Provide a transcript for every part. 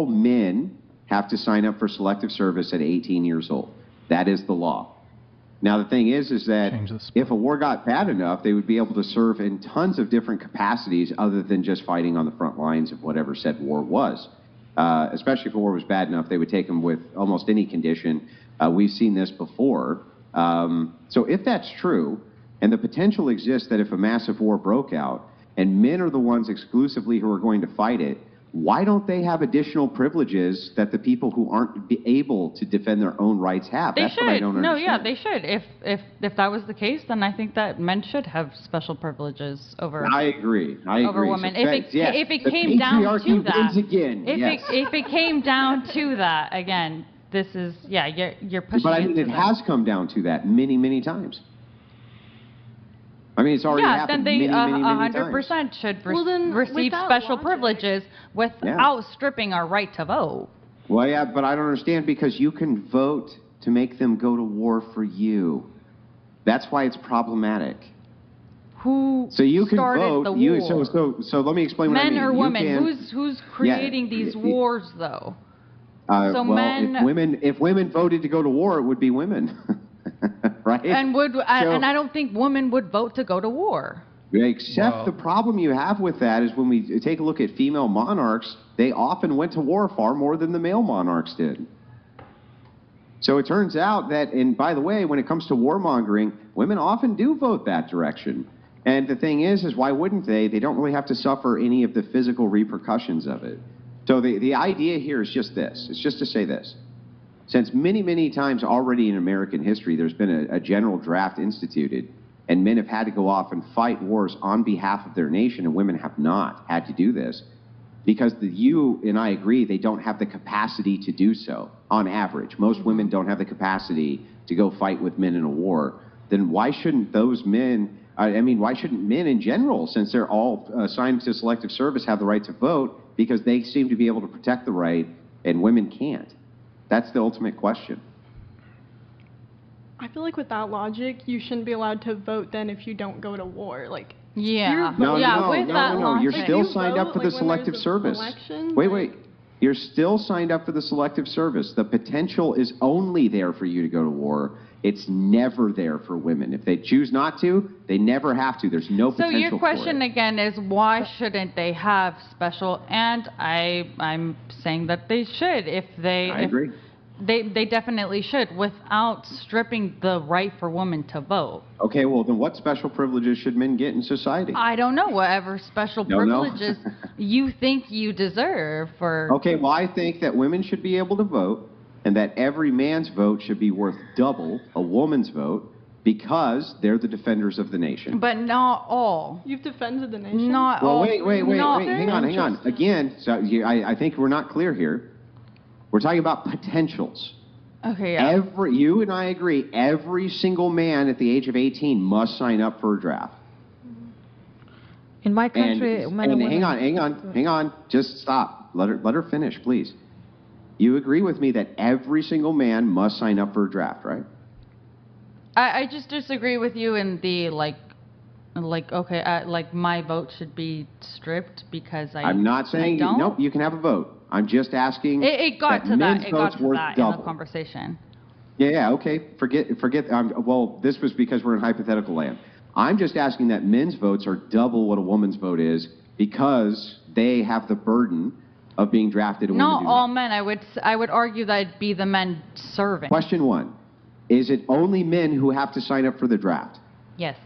all men have to sign up for selective service at 18 years old. That is the law. Now, the thing is that if a war got bad enough, they would be able to serve in tons of different capacities other than just fighting on the front lines of whatever said war was. Especially if a war was bad enough, they would take them with almost any condition. We've seen this before. So if that's true, and the potential exists that if a massive war broke out, and men are the ones exclusively who are going to fight it, why don't they have additional privileges that the people who aren't able to defend their own rights have? They That's should. what I don't No, understand. yeah, they should. If that was the case, then I think that men should have special privileges over. I agree. Over women. So, if it came down to that, again. if it came down to that again, this is you're pushing. But I mean, it has come down to that many, many times. I mean, it's already happened then they many 100% should receive special privileges without stripping our right to vote. Well, yeah, but I don't understand because you can vote to make them go to war for you. That's why it's problematic. Who so you can started vote, the war? So let me explain what I mean. Men or women? Who's creating these wars, though? So well, men, if women voted to go to war, it would be women. Right? And I don't think women would vote to go to war. Except the problem you have with that is when we take a look at female monarchs, they often went to war far more than the male monarchs did. So it turns out that, and by the way, when it comes to warmongering, women often do vote that direction. And the thing is why wouldn't they? They don't really have to suffer any of the physical repercussions of it. So the idea here is just this. It's just to say this. Since many, many times already in American history, there's been a general draft instituted, and men have had to go off and fight wars on behalf of their nation, and women have not had to do this, because you and I agree they don't have the capacity to do so, on average. Most women don't have the capacity to go fight with men in a war. Then why shouldn't those men, why shouldn't men in general, since they're all assigned to selective service, have the right to vote, because they seem to be able to protect the right, and women can't? That's the ultimate question. I feel like with that logic, you shouldn't be allowed to vote then if you don't go to war. Like, No. You're still signed up for the selective service. Wait. You're still signed up for the selective service. The potential is only there for you to go to war. It's never there for women. If they choose not to, they never have to. There's no potential for it. So your question again is why shouldn't they have special? And I'm saying that they should. I agree. They definitely should, without stripping the right for women to vote. Okay, well then what special privileges should men get in society? I don't know. Whatever special privileges you think you deserve for... Okay, well I think that women should be able to vote, and that every man's vote should be worth double a woman's vote, because they're the defenders of the nation. But not all. You've defended the nation? Not all. Wait. Hang on. Again, so I think we're not clear here. We're talking about potentials. Okay, yeah. You and I agree, every single man at the age of 18 must sign up for a draft. In my country, hang on. Just stop. Let her finish, please. You agree with me that every single man must sign up for a draft, right? I just disagree with you in the like my vote should be stripped because I'm not saying nope. You can have a vote. I'm just asking. It got to that. It got to that in the conversation. Yeah. Okay. Forget. Well, this was because we're in hypothetical land. I'm just asking that men's votes are double what a woman's vote is because they have the burden of being drafted. And not all men. I would argue that it'd be the men serving. Question 1. Is it only men who have to sign up for the draft? Yes.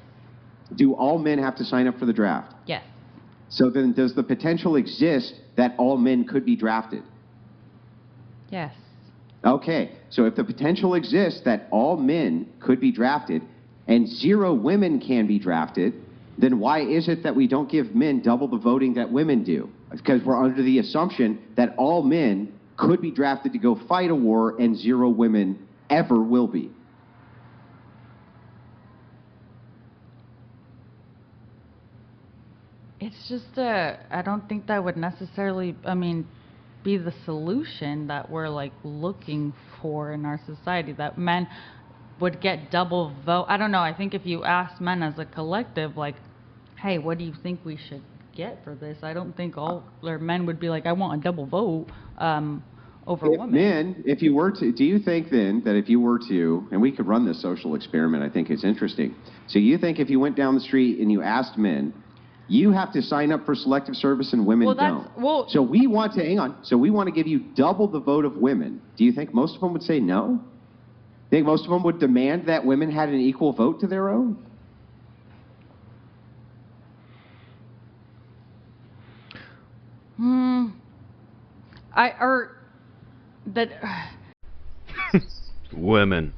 Do all men have to sign up for the draft? Yes. So then does the potential exist that all men could be drafted? Yes. Okay. So if the potential exists that all men could be drafted and 0 women can be drafted, then why is it that we don't give men double the voting that women do? Because we're under the assumption that all men could be drafted to go fight a war and 0 women ever will be. It's just I don't think that would necessarily, be the solution that we're looking for in our society, that men would get double vote. I don't know. I think if you ask men as a collective, hey, what do you think we should get for this. I don't think all their men would be like, I want a double vote over If women. men, if you were to, do you think then that if you were to, and we could run this social experiment, I think it's interesting. So you think if you went down the street and you asked men, you have to sign up for selective service and women don't. So we want to, hang on, so we want to give you double the vote of women. Do you think most of them would say no? Think most of them would demand that women had an equal vote to their own? Women.